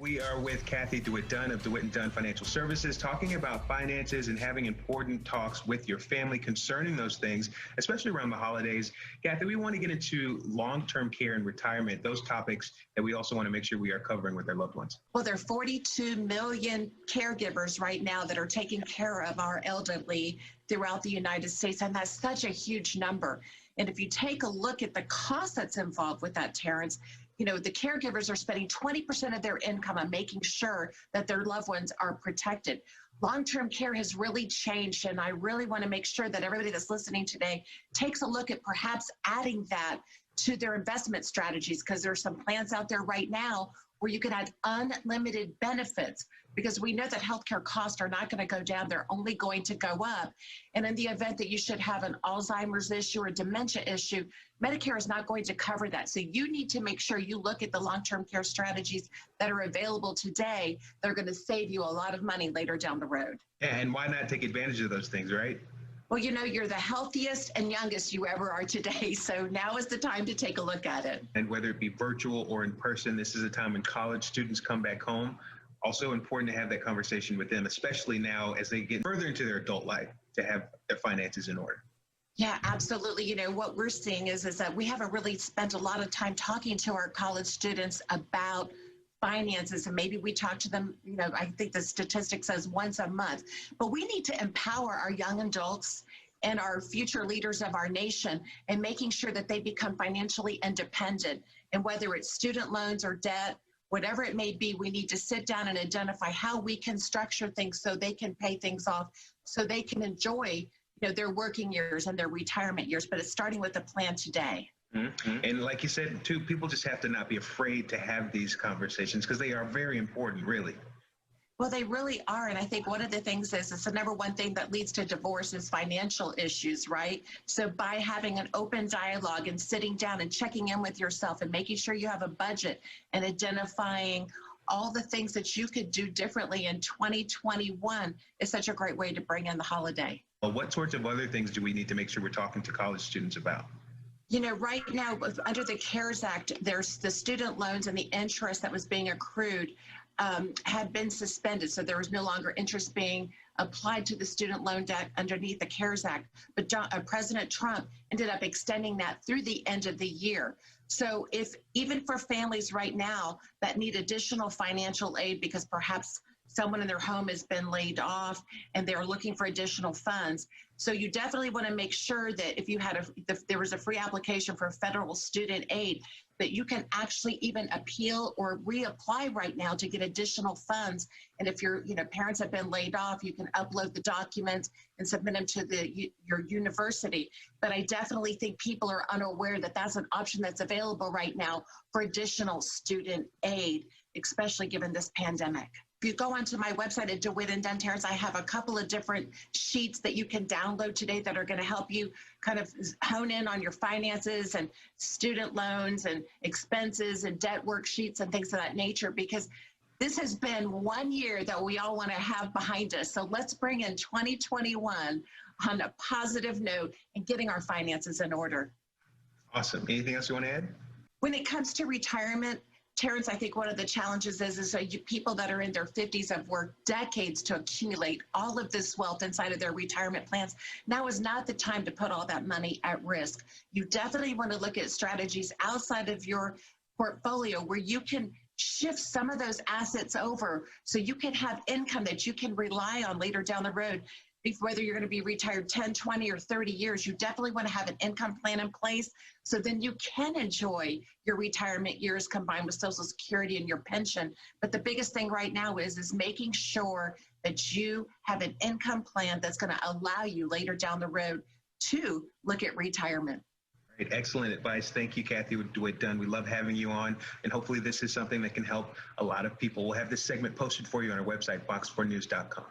We are with Cathy DeWitt Dunn of DeWitt Dunn Financial Services, talking about finances and having important talks with your family concerning those things, especially around the holidays. Cathy, we want to get into long-term care and retirement, those topics that we also want to make sure we are covering with our loved ones. Well, there are 42 million caregivers right now that are taking care of our elderly throughout the United States, and that's such a huge number. And if you take a look at the cost that's involved with that, Terrence, you know, the caregivers are spending 20% of their income on making sure that their loved ones are protected. Long-term care has really changed, and I really want to make sure that everybody that's listening today takes a look at perhaps adding that to their investment strategies, because there are some plans out there right now where you can add unlimited benefits, because we know that healthcare costs are not going to go down. They're only going to go up. And in the event that you should have an Alzheimer's issue or a dementia issue, Medicare is not going to cover that. So you need to make sure you look at the long-term care strategies that are available today. They're going to save you a lot of money later down the road. And why not take advantage of those things, right? Well, you know, you're the healthiest and youngest you ever are today, so now is the time to take a look at it. And whether it be virtual or in person, this is a time when college students come back home. Also important to have that conversation with them, especially now as they get further into their adult life, to have their finances in order. Yeah, absolutely. You know, what we're seeing is that we haven't really spent a lot of time talking to our college students about finances, and maybe we talk to them, you know, I think the statistic says once a month, but we need to empower our young adults and our future leaders of our nation and making sure that they become financially independent. And whether it's student loans or debt, whatever it may be, we need to sit down and identify how we can structure things so they can pay things off, so they can enjoy, you know, their working years and their retirement years. But it's starting with a plan today. Mm-hmm. And like you said, too, people just have to not be afraid to have these conversations, because they are very important, really. Well, they really are. And I think one of the things is the number one thing that leads to divorce is financial issues, right? So by having an open dialogue and sitting down and checking in with yourself and making sure you have a budget and identifying all the things that you could do differently in 2021 is such a great way to bring in the holiday. Well, what sorts of other things do we need to make sure we're talking to college students about? You know, right now, under the CARES Act, there's the student loans and the interest that was being accrued had been suspended. So there was no longer interest being applied to the student loan debt underneath the CARES Act. But President Trump ended up extending that through the end of the year. So if even for families right now that need additional financial aid because perhaps someone in their home has been laid off and they're looking for additional funds. So you definitely want to make sure that if you had there was a free application for federal student aid, that you can actually even appeal or reapply right now to get additional funds. And if your parents have been laid off, you can upload the documents and submit them to your university. But I definitely think people are unaware that that's an option that's available right now for additional student aid, especially given this pandemic. If you go onto my website at DeWitt Dunn, Terrence, I have a couple of different sheets that you can download today that are going to help you kind of hone in on your finances and student loans and expenses and debt worksheets and things of that nature, because this has been one year that we all want to have behind us. So let's bring in 2021 on a positive note and getting our finances in order. Awesome. Anything else you want to add? When it comes to retirement, Terrence, I think one of the challenges is people that are in their 50s have worked decades to accumulate all of this wealth inside of their retirement plans. Now is not the time to put all that money at risk. You definitely want to look at strategies outside of your portfolio where you can shift some of those assets over so you can have income that you can rely on later down the road. Whether you're going to be retired 10, 20, or 30 years, you definitely want to have an income plan in place so then you can enjoy your retirement years combined with Social Security and your pension. But the biggest thing right now is making sure that you have an income plan that's going to allow you later down the road to look at retirement. Great. Excellent advice. Thank you, Cathy DeWitt Dunn. We love having you on, and hopefully this is something that can help a lot of people. We'll have this segment posted for you on our website, fox4news.com.